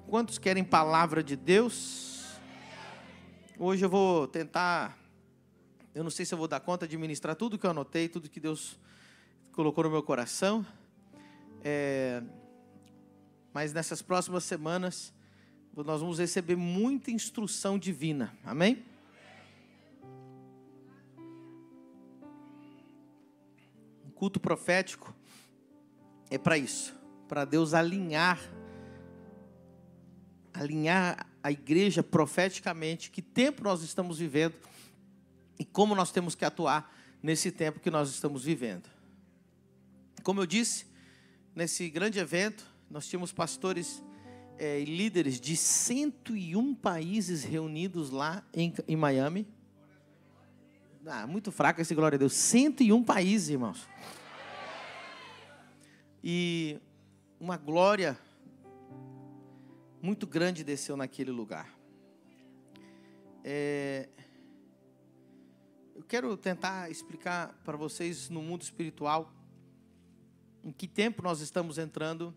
Quantos querem palavra de Deus? Hoje eu vou tentar, eu não sei se eu vou dar conta de ministrar tudo que eu anotei, tudo que Deus colocou no meu coração. Mas nessas próximas semanas, nós vamos receber muita instrução divina. Amém? Um culto profético é para isso, para Deus alinhar a igreja profeticamente, que tempo nós estamos vivendo e como nós temos que atuar nesse tempo que nós estamos vivendo. Como eu disse, nesse grande evento, nós tínhamos pastores e líderes de 101 países reunidos lá em Miami. Muito fraco esse glória a Deus. 101 países, irmãos. E uma glória muito grande desceu naquele lugar. Eu quero tentar explicar para vocês no mundo espiritual em que tempo nós estamos entrando.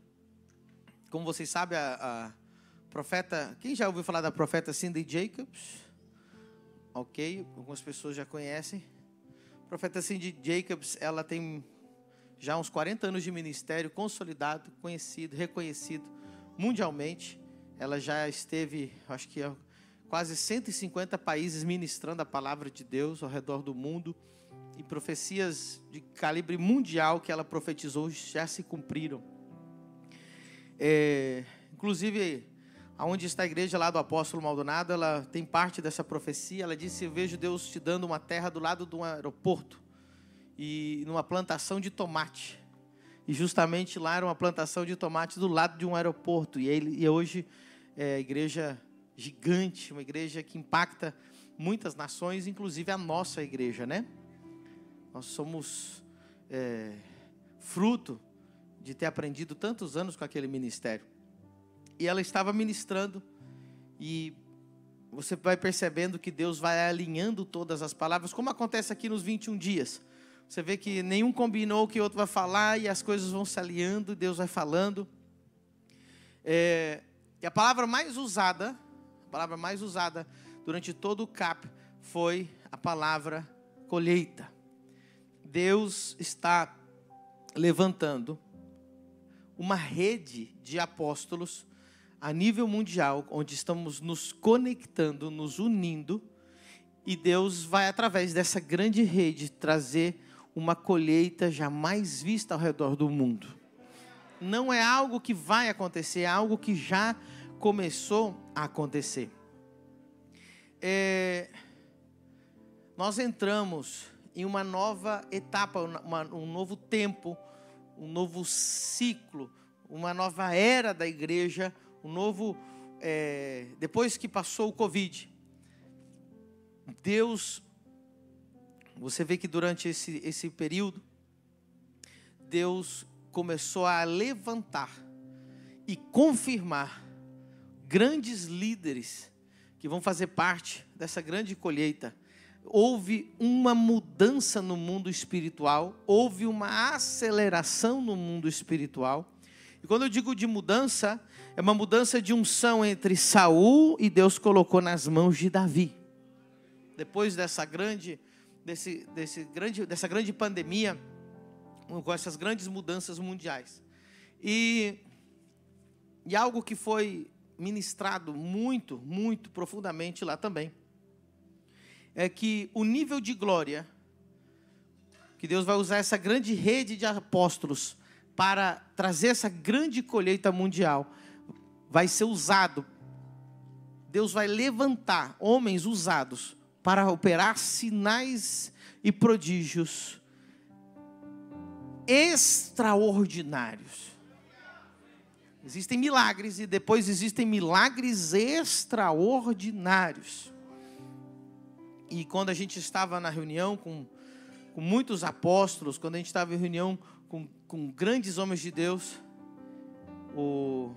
Como vocês sabem, a profeta... Quem já ouviu falar da profeta Cindy Jacobs? Ok, algumas pessoas já conhecem. A profeta Cindy Jacobs, ela tem já uns 40 anos de ministério consolidado, conhecido, reconhecido mundialmente. Ela já esteve, acho que quase 150 países ministrando a palavra de Deus ao redor do mundo. E profecias de calibre mundial que ela profetizou já se cumpriram. Inclusive, aonde está a igreja lá do apóstolo Maldonado, ela tem parte dessa profecia. Ela disse: eu vejo Deus te dando uma terra do lado de um aeroporto e numa plantação de tomate. E justamente lá era uma plantação de tomate do lado de um aeroporto. E hoje é a igreja gigante, uma igreja que impacta muitas nações, inclusive a nossa igreja, né? Nós somos fruto de ter aprendido tantos anos com aquele ministério. E ela estava ministrando, e você vai percebendo que Deus vai alinhando todas as palavras, como acontece aqui nos 21 dias. Você vê que nenhum combinou o que o outro vai falar, e as coisas vão se alinhando, Deus vai falando. E a palavra mais usada durante todo o CAP foi a palavra colheita. Deus está levantando uma rede de apóstolos a nível mundial, onde estamos nos conectando, nos unindo, e Deus vai, através dessa grande rede, trazer uma colheita jamais vista ao redor do mundo. Não é algo que vai acontecer, é algo que já começou a acontecer. Nós entramos em uma nova etapa, um novo tempo, um novo ciclo, uma nova era da igreja, depois que passou o Covid. Deus, você vê que durante esse período, Deus começou a levantar e confirmar grandes líderes que vão fazer parte dessa grande colheita. Houve uma mudança no mundo espiritual, houve uma aceleração no mundo espiritual. E quando eu digo de mudança, é uma mudança de unção entre Saul e Deus colocou nas mãos de Davi. Depois dessa grande pandemia, com essas grandes mudanças mundiais. E algo que foi ministrado muito, muito profundamente lá também, é que o nível de glória, que Deus vai usar essa grande rede de apóstolos para trazer essa grande colheita mundial, vai ser usado. Deus vai levantar homens usados para operar sinais e prodígios extraordinários. Existem milagres e depois existem milagres extraordinários. E quando a gente estava na reunião com muitos apóstolos, quando a gente estava em reunião com grandes homens de Deus, o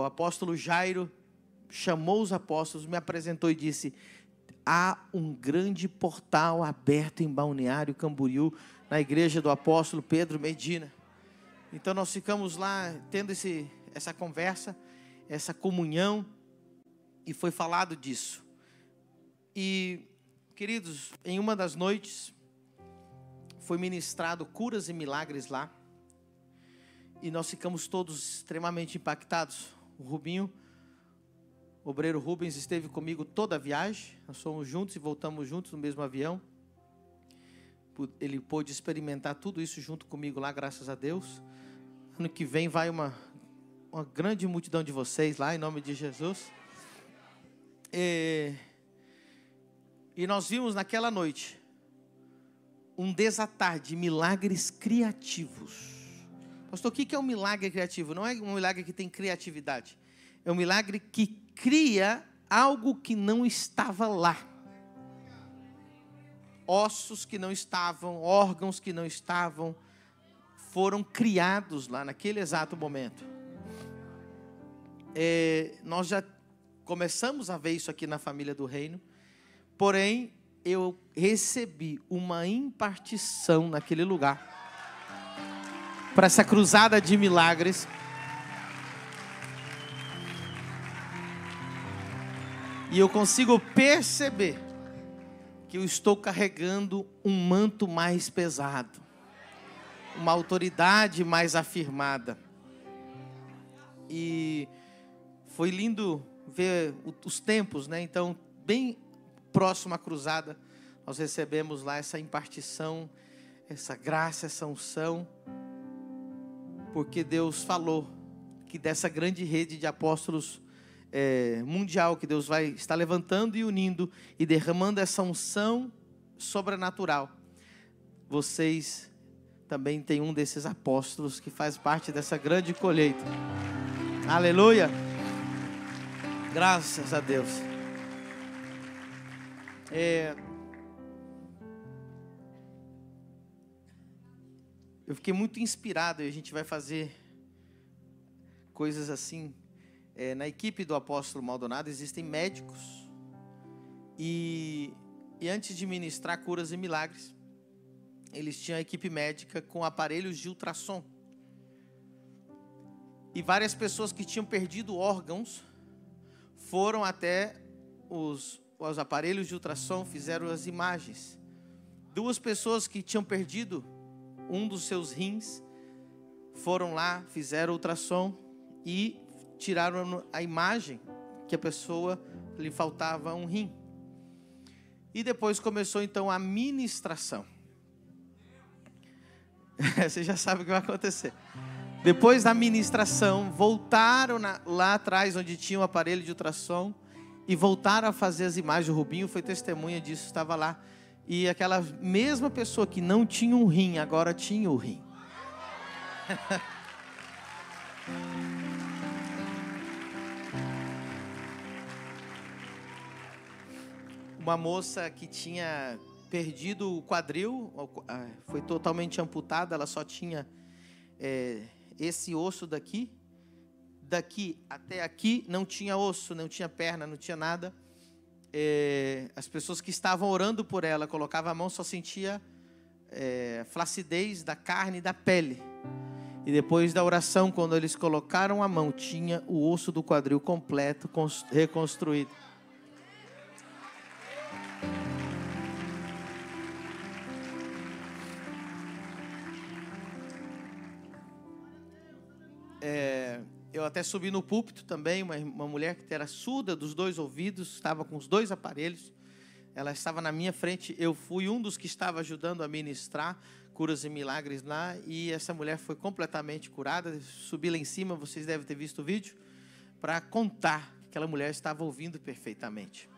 apóstolo Jairo chamou os apóstolos, me apresentou e disse: há um grande portal aberto em Balneário Camboriú, na igreja do apóstolo Pedro Medina. Então nós ficamos lá tendo essa conversa. essa comunhão, e foi falado disso. E, queridos, em uma das noites, foi ministrado curas e milagres lá, e nós ficamos todos extremamente impactados. O Rubinho, o obreiro Rubens, esteve comigo toda a viagem, nós fomos juntos e voltamos juntos no mesmo avião. Ele pôde experimentar tudo isso junto comigo lá, graças a Deus. Ano que vem vai uma grande multidão de vocês lá, em nome de Jesus. E nós vimos naquela noite um desatar de milagres criativos. Pastor, o que é um milagre criativo? Não é um milagre que tem criatividade. É um milagre que cria algo que não estava lá. Ossos que não estavam, órgãos que não estavam, foram criados lá naquele exato momento. Nós já começamos a ver isso aqui na família do reino, porém eu recebi uma impartição naquele lugar para essa cruzada de milagres. E eu consigo perceber que eu estou carregando um manto mais pesado, uma autoridade mais afirmada. E foi lindo ver os tempos, né? Então, bem próximo à cruzada, nós recebemos lá essa impartição, essa graça, essa unção, porque Deus falou que dessa grande rede de apóstolos mundial que Deus vai estar levantando e unindo e derramando essa unção sobrenatural, vocês também têm um desses apóstolos que faz parte dessa grande colheita. Aleluia! Graças a Deus. Eu fiquei muito inspirado, e a gente vai fazer coisas assim. Na equipe do apóstolo Maldonado existem médicos, e antes de ministrar curas e milagres, eles tinham a equipe médica com aparelhos de ultrassom, e várias pessoas que tinham perdido órgãos foram até os aparelhos de ultrassom, fizeram as imagens. 2 pessoas que tinham perdido um dos seus rins foram lá, fizeram ultrassom e tiraram a imagem que a pessoa lhe faltava um rim. E depois começou então a ministração. Você já sabe o que vai acontecer. Depois da ministração, voltaram lá atrás onde tinha o aparelho de ultrassom e voltaram a fazer as imagens. O Rubinho foi testemunha disso, estava lá. E aquela mesma pessoa que não tinha um rim, agora tinha o rim. Uma moça que tinha perdido o quadril, foi totalmente amputada, ela só tinha esse osso daqui até aqui, não tinha osso, não tinha perna, não tinha nada. As pessoas que estavam orando por ela, colocavam a mão, só sentia flacidez da carne e da pele. E depois da oração, quando eles colocaram a mão, tinha o osso do quadril completo, reconstruído. Eu até subi no púlpito também, uma mulher que era surda dos 2 ouvidos, estava com os 2 aparelhos, ela estava na minha frente, eu fui um dos que estava ajudando a ministrar curas e milagres lá, e essa mulher foi completamente curada. Subi lá em cima, vocês devem ter visto o vídeo, para contar que aquela mulher estava ouvindo perfeitamente.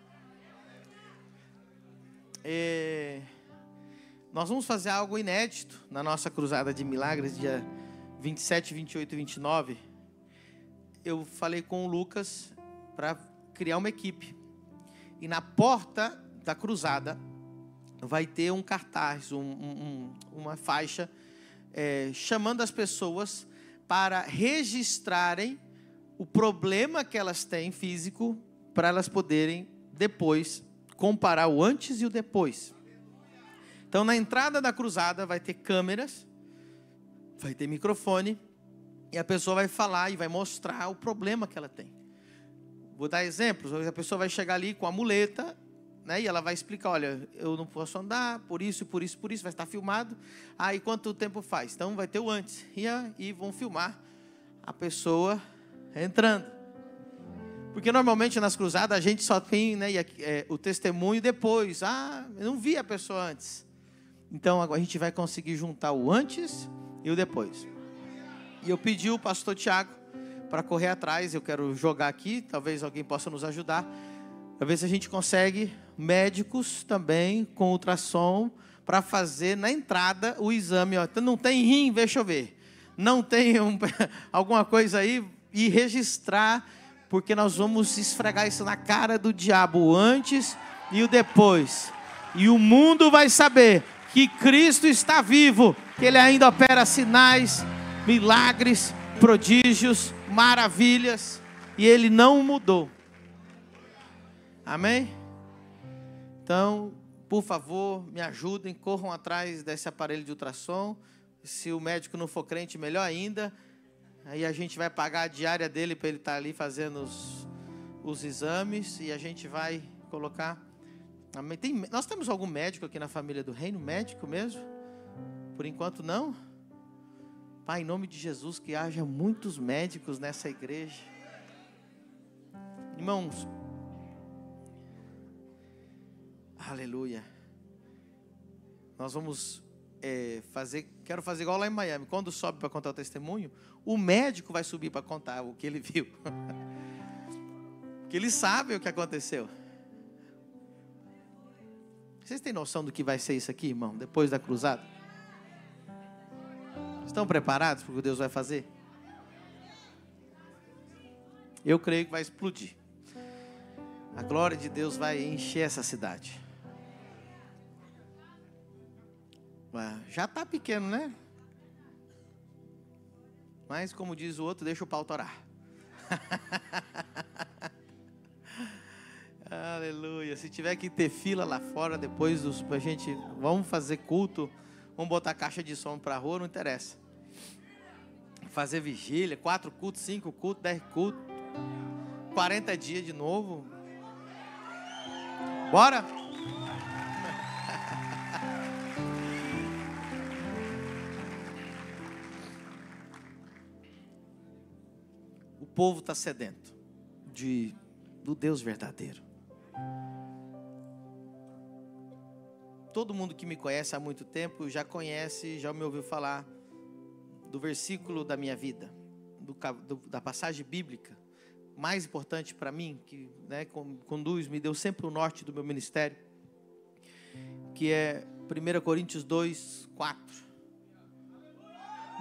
Nós vamos fazer algo inédito na nossa cruzada de milagres, dia 27, 28 e 29, eu falei com o Lucas para criar uma equipe. E na porta da cruzada vai ter um cartaz, uma faixa, chamando as pessoas para registrarem o problema que elas têm físico, para elas poderem depois comparar o antes e o depois. Então, na entrada da cruzada vai ter câmeras, vai ter microfone, e a pessoa vai falar e vai mostrar o problema que ela tem. Vou dar exemplos. A pessoa vai chegar ali com a muleta, né, e ela vai explicar, olha, eu não posso andar, por isso, por isso, por isso, vai estar filmado. Aí quanto tempo faz? Então vai ter o antes. E vão filmar a pessoa entrando. Porque normalmente nas cruzadas a gente só tem, né, o testemunho depois. Eu não vi a pessoa antes. Então agora a gente vai conseguir juntar o antes e o depois. E eu pedi o pastor Tiago para correr atrás. Eu quero jogar aqui, talvez alguém possa nos ajudar. Para ver se a gente consegue médicos também com ultrassom para fazer na entrada o exame. Ó. Não tem rim, deixa eu ver. Não tem alguma coisa aí e registrar, porque nós vamos esfregar isso na cara do diabo, o antes e o depois. E o mundo vai saber que Cristo está vivo, que Ele ainda opera sinais, milagres, prodígios, maravilhas, e Ele não mudou. Amém? Então, por favor, me ajudem, corram atrás desse aparelho de ultrassom. Se o médico não for crente, melhor ainda. Aí a gente vai pagar a diária dele para ele estar ali fazendo os exames. E a gente vai colocar... Amém? Nós temos algum médico aqui na família do reino? Médico mesmo? Por enquanto não? Pai, em nome de Jesus, que haja muitos médicos nessa igreja. Irmãos... Aleluia. Nós vamos quero fazer igual lá em Miami. Quando sobe para contar o testemunho, o médico vai subir para contar o que ele viu. Porque ele sabe o que aconteceu. Vocês têm noção do que vai ser isso aqui, irmão? Depois da cruzada? Estão preparados para o que Deus vai fazer? Eu creio que vai explodir. A glória de Deus vai encher essa cidade. Já está pequeno, né? Mas, como diz o outro, deixa o pau torar. Aleluia. Se tiver que ter fila lá fora, depois a gente... Vamos fazer culto. Vamos botar caixa de som para a rua, não interessa. Fazer vigília, 4 cultos, 5 cultos, 10 cultos. 40 dias de novo. Bora? O povo está sedento do Deus verdadeiro. Todo mundo que me conhece há muito tempo já conhece, já me ouviu falar do versículo da minha vida, da passagem bíblica mais importante para mim, que, né, me deu sempre o norte do meu ministério, que é 1 Coríntios 2, 4.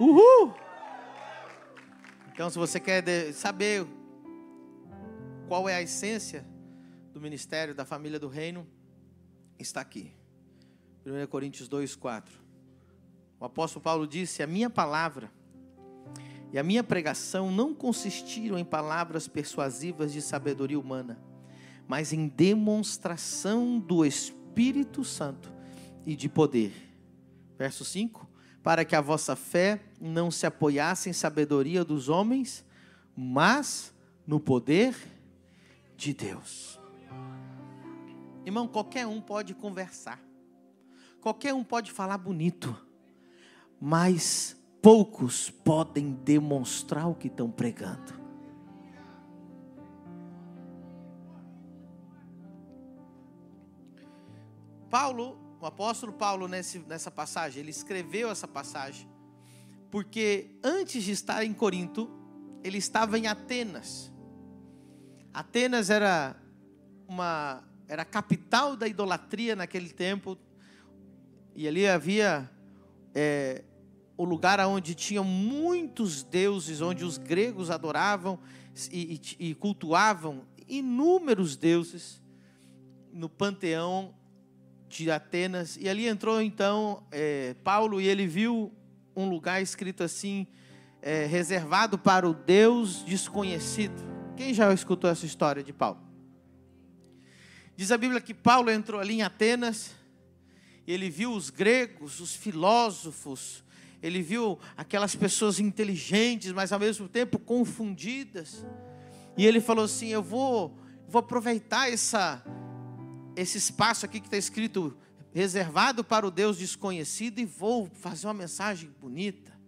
Uhul! Então, se você quer saber qual é a essência do ministério, da família do reino, está aqui. 1 Coríntios 2, 4. O apóstolo Paulo disse: a minha palavra e a minha pregação não consistiram em palavras persuasivas de sabedoria humana, mas em demonstração do Espírito Santo e de poder. Verso 5. Para que a vossa fé não se apoiasse em sabedoria dos homens, mas no poder de Deus. Irmão, qualquer um pode conversar. Qualquer um pode falar bonito. Mas poucos podem demonstrar o que estão pregando. O apóstolo Paulo, nessa passagem, ele escreveu essa passagem, porque antes de estar em Corinto, ele estava em Atenas. Atenas era a capital da idolatria naquele tempo, e ali havia o lugar onde tinham muitos deuses, onde os gregos adoravam e cultuavam inúmeros deuses no panteão de Atenas. E ali entrou então Paulo, e ele viu um lugar escrito assim, reservado para o Deus desconhecido. Quem já escutou essa história de Paulo? Diz a Bíblia que Paulo entrou ali em Atenas, e ele viu os gregos, os filósofos, ele viu aquelas pessoas inteligentes, mas ao mesmo tempo confundidas. E ele falou assim: eu vou aproveitar esse espaço aqui que está escrito reservado para o Deus desconhecido e vou fazer uma mensagem bonita.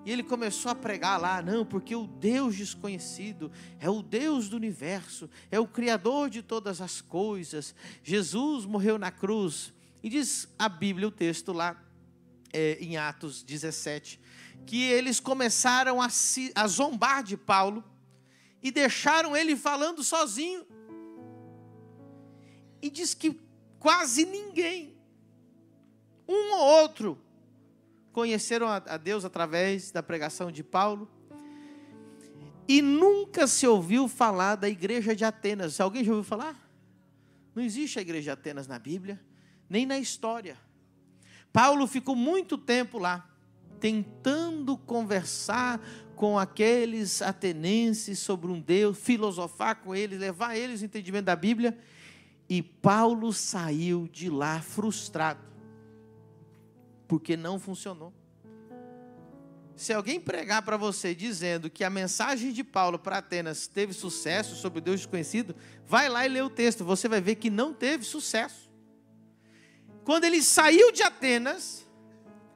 E ele começou a pregar lá: não, porque o Deus desconhecido é o Deus do universo, é o Criador de todas as coisas. Jesus morreu na cruz. E diz a Bíblia, o texto lá, em Atos 17, que eles começaram a zombar de Paulo e deixaram ele falando sozinho. E diz que quase ninguém, um ou outro, conheceram a Deus através da pregação de Paulo. E nunca se ouviu falar da igreja de Atenas. Alguém já ouviu falar? Não existe a igreja de Atenas na Bíblia, nem na história. Paulo ficou muito tempo lá, tentando conversar com aqueles atenienses sobre um Deus, filosofar com eles, levar eles ao entendimento da Bíblia. E Paulo saiu de lá frustrado, porque não funcionou. Se alguém pregar para você dizendo que a mensagem de Paulo para Atenas teve sucesso sobre o Deus desconhecido, vai lá e lê o texto, você vai ver que não teve sucesso. Quando ele saiu de Atenas,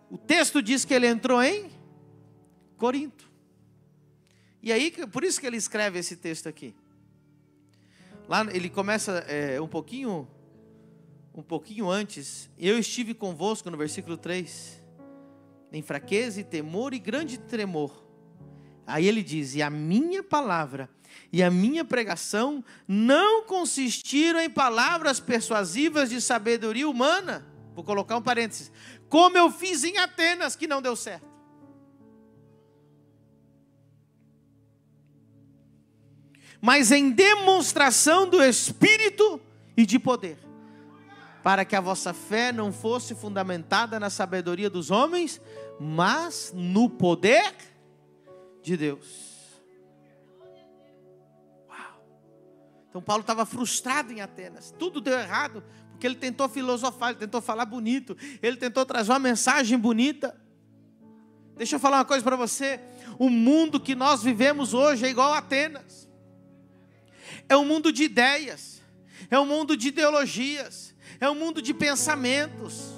o texto diz que ele entrou em Corinto. E aí, por isso que ele escreve esse texto aqui. Lá ele começa um pouquinho antes. Eu estive convosco, no versículo 3, em fraqueza e temor e grande tremor. Aí ele diz: e a minha palavra e a minha pregação não consistiram em palavras persuasivas de sabedoria humana. Vou colocar um parênteses: como eu fiz em Atenas, que não deu certo. Mas em demonstração do Espírito e de poder, para que a vossa fé não fosse fundamentada na sabedoria dos homens, mas no poder de Deus. Uau! Então Paulo estava frustrado em Atenas, tudo deu errado, porque ele tentou filosofar, ele tentou falar bonito, ele tentou trazer uma mensagem bonita. Deixa eu falar uma coisa para você: o mundo que nós vivemos hoje é igual a Atenas. É um mundo de ideias, é um mundo de ideologias, é um mundo de pensamentos.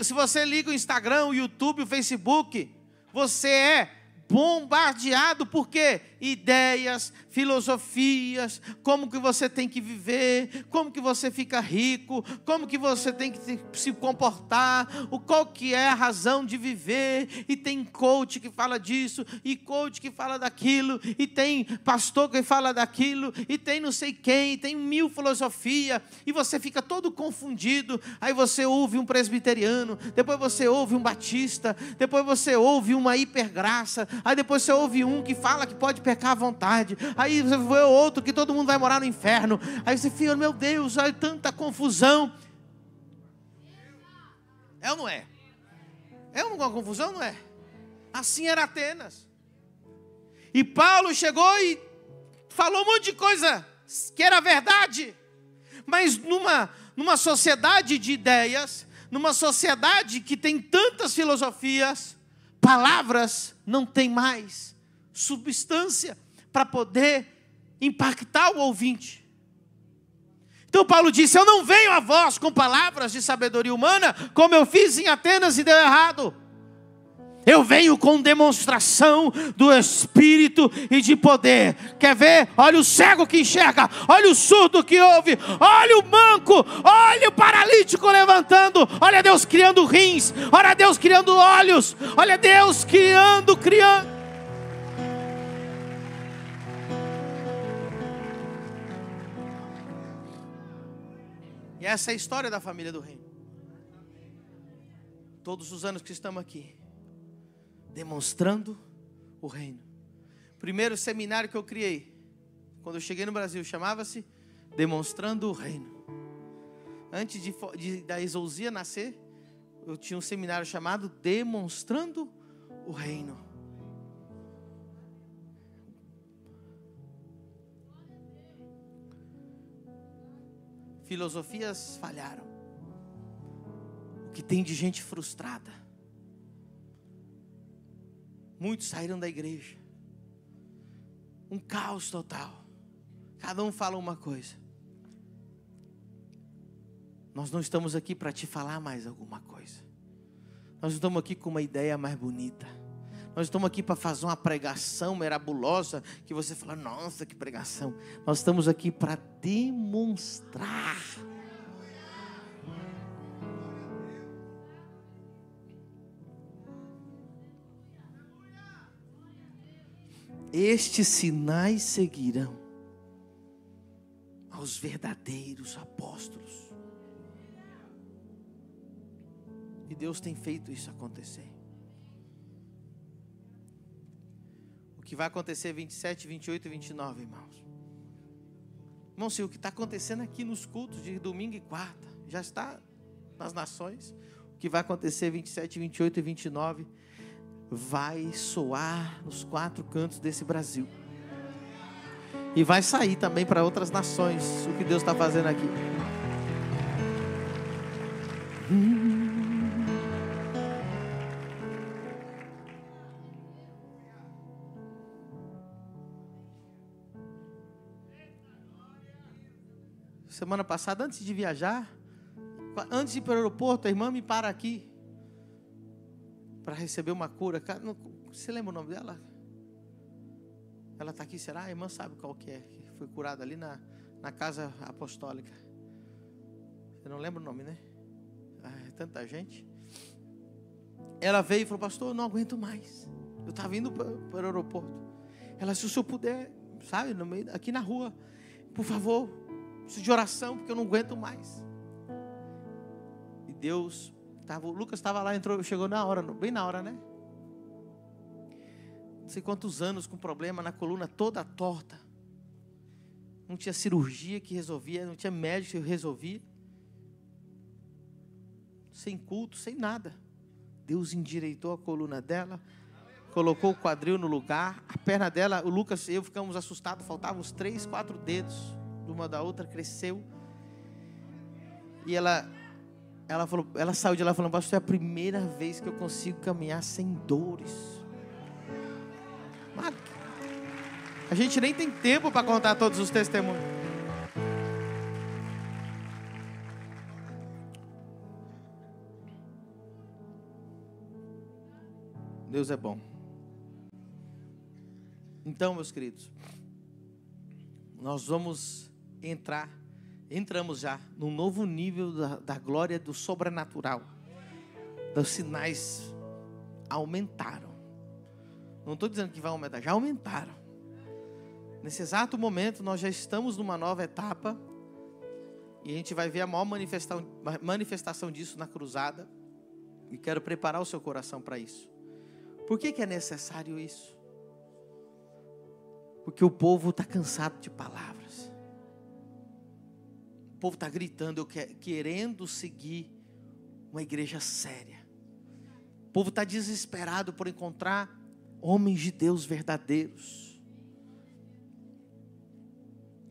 Se você liga o Instagram, o YouTube, o Facebook, você é bombardeado por quê? Ideias, filosofias, como que você tem que viver, como que você fica rico, como que você tem que se comportar, qual que é a razão de viver. E tem coach que fala disso, e coach que fala daquilo, e tem pastor que fala daquilo, e tem não sei quem, e tem 1000 filosofias, e você fica todo confundido. Aí você ouve um presbiteriano, depois você ouve um batista, depois você ouve uma hipergraça, aí depois você ouve um que fala que pode pecar à vontade, aí você vê outro que todo mundo vai morar no inferno. Aí você fica: meu Deus, olha tanta confusão. É ou não é? É uma confusão, não é? Assim era Atenas. E Paulo chegou e falou um monte de coisa que era verdade, mas numa sociedade de ideias, numa sociedade que tem tantas filosofias, palavras não tem mais substância para poder impactar o ouvinte. Então Paulo disse: eu não venho a vós com palavras de sabedoria humana, como eu fiz em Atenas e deu errado. Eu venho com demonstração do Espírito e de poder. Quer ver? Olha o cego que enxerga, olha o surdo que ouve, olha o manco, olha o paralítico levantando, olha Deus criando rins, olha Deus criando olhos, olha Deus criando. E essa é a história da família do reino. Todos os anos que estamos aqui, demonstrando o reino. Primeiro seminário que eu criei, quando eu cheguei no Brasil, chamava-se Demonstrando o Reino. Antes da Exousia nascer, eu tinha um seminário chamado Demonstrando o Reino. Filosofias falharam. O que tem de gente frustrada. Muitos saíram da igreja. Um caos total. Cada um fala uma coisa. Nós não estamos aqui para te falar mais alguma coisa. Nós estamos aqui com uma ideia mais bonita. Nós estamos aqui para fazer uma pregação mirabulosa, que você fala, nossa, que pregação. Nós estamos aqui para demonstrar. Estes sinais seguirão aos verdadeiros apóstolos. E Deus tem feito isso acontecer. O que vai acontecer 27, 28 e 29, irmãos. Irmãos, se o que está acontecendo aqui nos cultos de domingo e quarta, já está nas nações. O que vai acontecer 27, 28 e 29, vai soar nos 4 cantos desse Brasil. E vai sair também para outras nações, o que Deus está fazendo aqui. Semana passada, antes de viajar, antes de ir para o aeroporto, a irmã me para aqui para receber uma cura. Você lembra o nome dela? Ela está aqui, será? A irmã sabe qual que é, que foi curada ali na casa apostólica. Você não lembra o nome, né? É tanta gente. Ela veio e falou, pastor, eu não aguento mais. Eu estava indo para o aeroporto. Ela, se o senhor puder, sabe, no meio, aqui na rua, por favor, preciso de oração, porque eu não aguento mais. E Deus, o Lucas estava lá, chegou na hora, bem na hora, né? Não sei quantos anos com problema na coluna toda torta. Não tinha cirurgia que resolvia, não tinha médico que resolvia. Sem culto, sem nada. Deus endireitou a coluna dela, colocou o quadril no lugar, a perna dela, o Lucas e eu ficamos assustados, faltavam uns 3, 4 dedos, de uma da outra, cresceu. E ela falou, ela saiu de lá falando, pastor, é a primeira vez que eu consigo caminhar sem dores. Mas a gente nem tem tempo para contar todos os testemunhos. Deus é bom. Então, meus queridos, nós vamos entramos já num novo nível da glória do sobrenatural. Os sinais aumentaram. Não estou dizendo que vai aumentar, já aumentaram. Nesse exato momento, nós já estamos numa nova etapa. E a gente vai ver a maior manifestação disso na cruzada. E quero preparar o seu coração para isso. Por que é necessário isso? Porque o povo está cansado de palavras. O povo está gritando, querendo seguir uma igreja séria. O povo está desesperado por encontrar homens de Deus verdadeiros.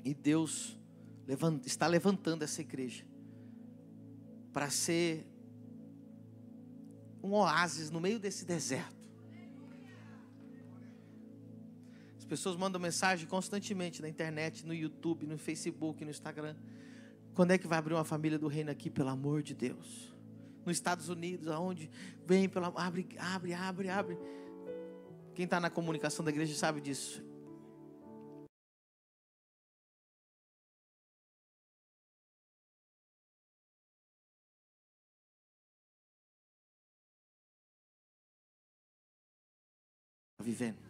E Deus está levantando essa igreja para ser um oásis no meio desse deserto. As pessoas mandam mensagem constantemente na internet, no YouTube, no Facebook, no Instagram. Quando é que vai abrir uma família do reino aqui, pelo amor de Deus? Nos Estados Unidos, aonde vem, abre. Quem está na comunicação da igreja sabe disso. Vivendo.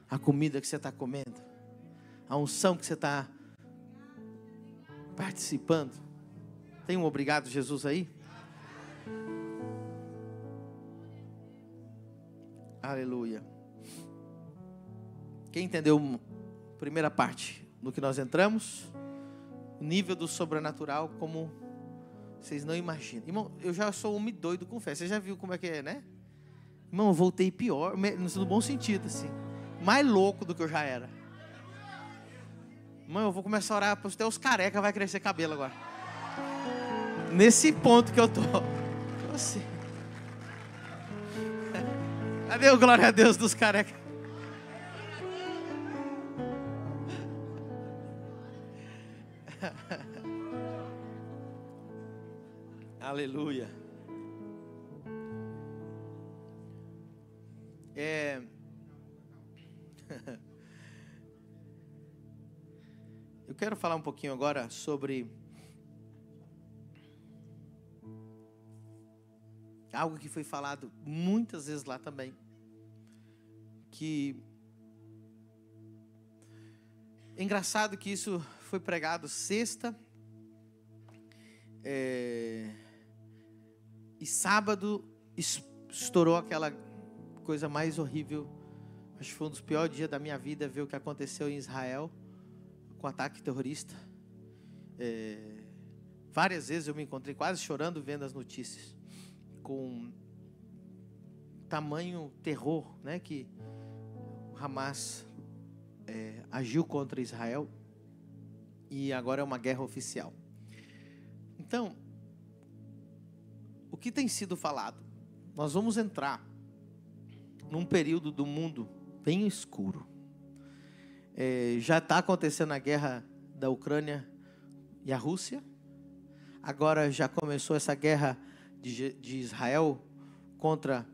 A comida que você está comendo. A unção que você está participando. Tem um obrigado, Jesus, aí? Aleluia. Quem entendeu a primeira parte do que nós entramos? O nível do sobrenatural, como vocês não imaginam. Irmão, eu já sou homem doido com fé. Você já viu como é que é, né? Irmão, eu voltei pior, no bom sentido, assim. Mais louco do que eu já era. Irmão, eu vou começar a orar, até os carecas vai crescer cabelo agora. Nesse ponto que eu tô. Assim. Cadê o glória a Deus dos carecas? Aleluia. Eu quero falar um pouquinho agora sobre algo que foi falado muitas vezes lá também, que é engraçado que isso foi pregado sexta, e sábado estourou aquela coisa mais horrível. Acho que foi um dos piores dias da minha vida ver o que aconteceu em Israel com o ataque terrorista. Várias vezes eu me encontrei quase chorando vendo as notícias, com tamanho terror, né, que o Hamas agiu contra Israel, e agora é uma guerra oficial. Então, o que tem sido falado? Nós vamos entrar num período do mundo bem escuro. Já está acontecendo a guerra da Ucrânia e a Rússia. Agora já começou essa guerra de Israel contra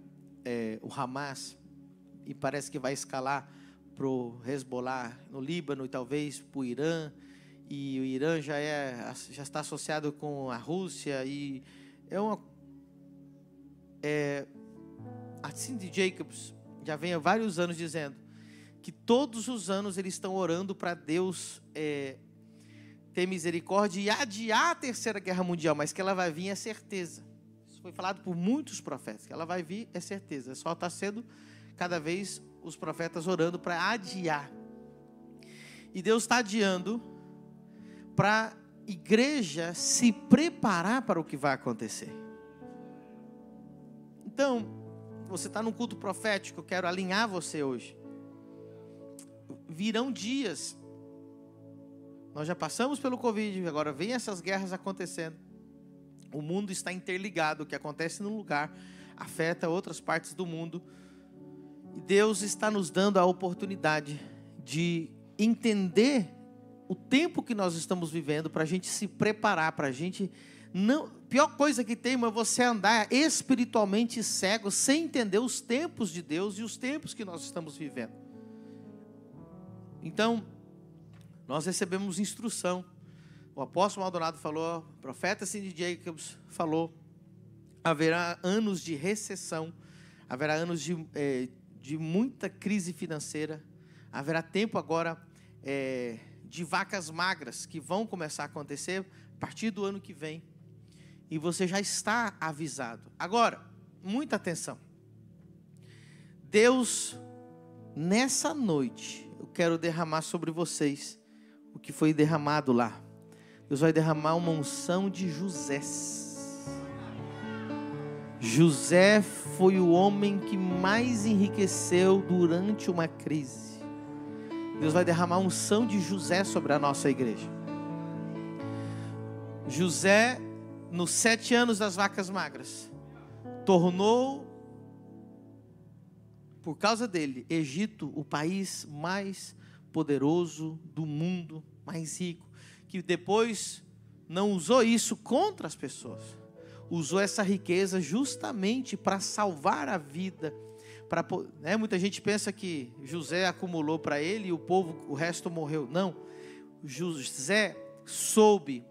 o Hamas, e parece que vai escalar para o Hezbollah no Líbano e talvez para o Irã. E o Irã já está associado com a Rússia, e a Cindy Jacobs já vem há vários anos dizendo que todos os anos eles estão orando para Deus ter misericórdia e adiar a terceira guerra mundial, mas que ela vai vir é certeza. Isso foi falado por muitos profetas, que ela vai vir é certeza. Só está sendo cada vez os profetas orando para adiar. E Deus está adiando para a igreja se preparar para o que vai acontecer. Então, você está num culto profético, eu quero alinhar você hoje. Virão dias, nós já passamos pelo Covid, agora vem essas guerras acontecendo. O mundo está interligado, o que acontece num lugar afeta outras partes do mundo. E Deus está nos dando a oportunidade de entender o tempo que nós estamos vivendo, para a gente se preparar, para a gente não... Pior coisa que tem é você andar espiritualmente cego, sem entender os tempos de Deus e os tempos que nós estamos vivendo. Então, nós recebemos instrução. O apóstolo Maldonado falou, o profeta Cindy Jacobs falou, haverá anos de recessão, haverá anos de muita crise financeira, haverá tempo agora de vacas magras que vão começar a acontecer a partir do ano que vem. E você já está avisado. Agora, muita atenção. Deus, nessa noite, eu quero derramar sobre vocês o que foi derramado lá. Deus vai derramar uma unção de José. José foi o homem que mais enriqueceu durante uma crise. Deus vai derramar uma unção de José sobre a nossa igreja. José, nos 7 anos das vacas magras, tornou, por causa dele, Egito o país mais poderoso do mundo, mais rico, que depois não usou isso contra as pessoas, usou essa riqueza justamente para salvar a vida. Muita gente pensa que José acumulou para ele e o resto morreu. Não, José soube,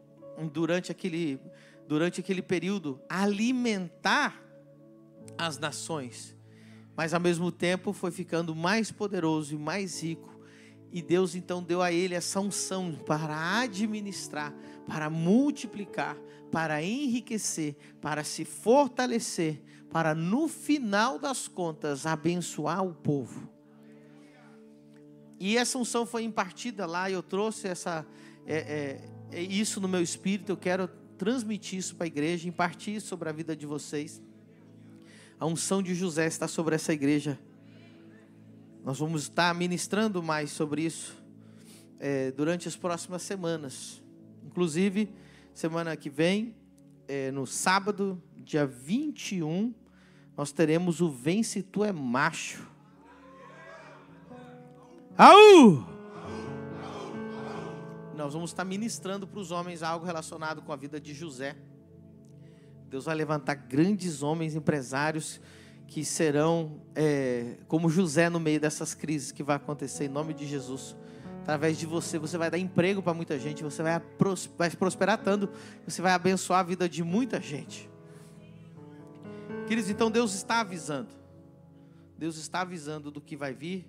durante aquele período, alimentar as nações, mas ao mesmo tempo foi ficando mais poderoso e mais rico. E Deus então deu a ele essa unção para administrar, para multiplicar, para enriquecer, para se fortalecer, para no final das contas abençoar o povo. E essa unção foi impartida lá, eu trouxe isso no meu espírito. Eu quero transmitir isso para a igreja, impartir sobre a vida de vocês. A unção de José está sobre essa igreja. Nós vamos estar ministrando mais sobre isso durante as próximas semanas. Inclusive, semana que vem, no sábado, dia 21, nós teremos o Vem Se Tu É Macho. Au! nós vamos estar ministrando para os homens algo relacionado com a vida de José. Deus vai levantar grandes homens empresários que serão como José no meio dessas crises que vai acontecer em nome de Jesus. Através de você, você vai dar emprego para muita gente, você vai prosperar tanto, você vai abençoar a vida de muita gente. Queridos, então Deus está avisando. Deus está avisando do que vai vir.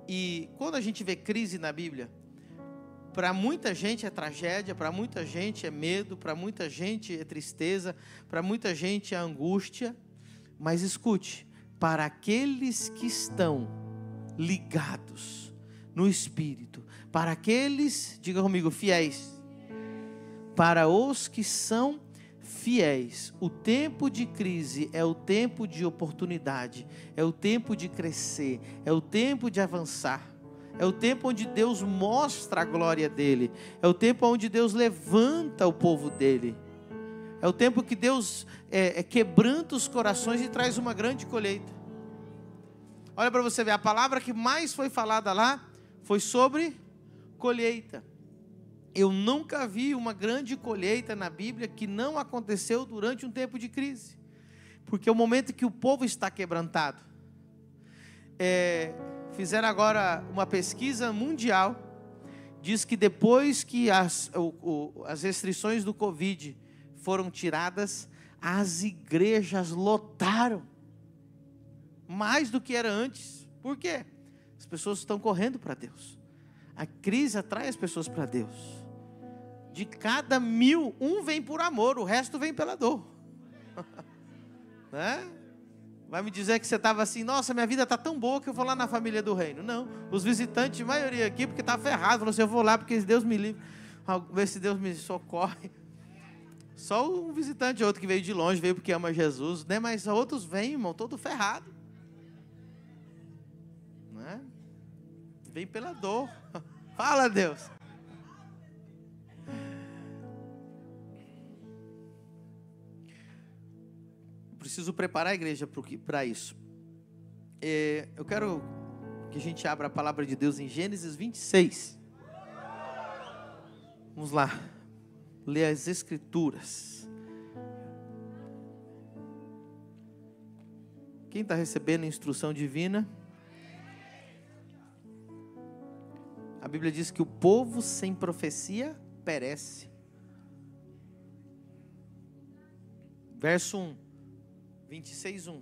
E quando a gente vê crise na Bíblia, para muita gente é tragédia, para muita gente é medo, para muita gente é tristeza, para muita gente é angústia. Mas escute, para aqueles que estão ligados no Espírito, para aqueles, diga comigo, fiéis, para os que são fiéis, o tempo de crise é o tempo de oportunidade, é o tempo de crescer, é o tempo de avançar. É o tempo onde Deus mostra a glória dEle. É o tempo onde Deus levanta o povo dEle. É o tempo que Deus quebranta os corações e traz uma grande colheita. Olha para você ver, a palavra que mais foi falada lá foi sobre colheita. Eu nunca vi uma grande colheita na Bíblia que não aconteceu durante um tempo de crise. Porque é o momento que o povo está quebrantado. Fizeram agora uma pesquisa mundial, diz que depois que as restrições do Covid foram tiradas, as igrejas lotaram, mais do que era antes. Por quê? As pessoas estão correndo para Deus. A crise atrai as pessoas para Deus. De cada 1000, um vem por amor, o resto vem pela dor. Né? Vai me dizer que você estava assim, nossa, minha vida está tão boa que eu vou lá na família do reino. Não, os visitantes, a maioria aqui, porque está ferrado, falou assim, eu vou lá porque Deus me livre, ver se Deus me socorre. Só um visitante, outro que veio de longe, veio porque ama Jesus, né? Mas outros vêm, irmão, todo ferrado. Né? Vem pela dor. Fala, Deus. Preciso preparar a igreja para isso. Eu quero que a gente abra a palavra de Deus em Gênesis 26. Vamos lá. Ler as Escrituras. Quem está recebendo instrução divina? A Bíblia diz que o povo sem profecia perece. Verso 1. 26:1.